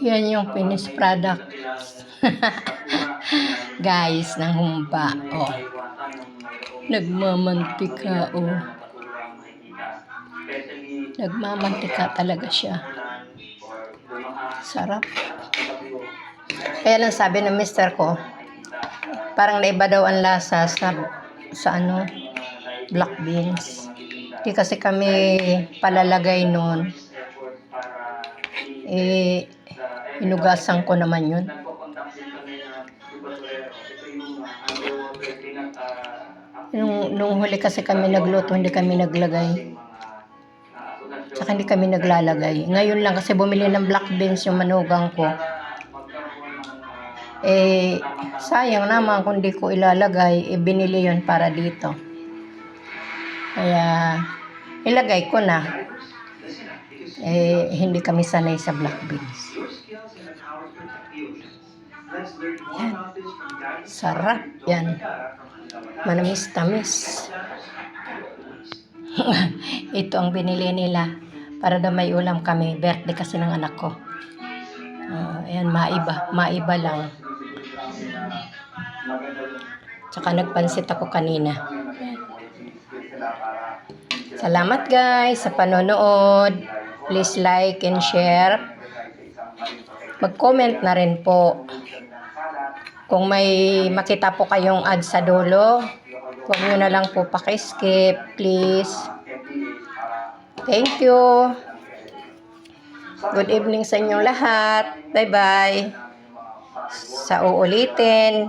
Yan yung finished product. Guys, ng humba. Oh. Nagmamantika. Oh. Nagmamantika talaga siya. Sarap. Kaya lang sabi ng mister ko, parang naiba daw ang lasa sa ano, black beans. Di kasi kami palalagay nun. Hinugasan ko naman yun. Nung huli kasi kami nagluto, hindi kami naglagay. Tsaka hindi kami naglalagay. Ngayon lang kasi bumili ng black beans yung manugang ko. Sayang naman kung di ko ilalagay, binili yun para dito. Kaya, ilagay ko na. Hindi kami sanay sa black beans. Yan. Sarap yan. Manamis-tamis. Ito ang binili nila para daw may ulam kami. Birthday kasi ng anak ko. Ayan, maiba lang. Tsaka nagpansit ako kanina. Salamat guys sa panonood. Please like and share. Mag-comment na rin po. Kung may makita po kayong ad sa dulo, huwag nyo na lang po paki-skip, please. Thank you. Good evening sa inyong lahat. Bye-bye. Sa uulitin.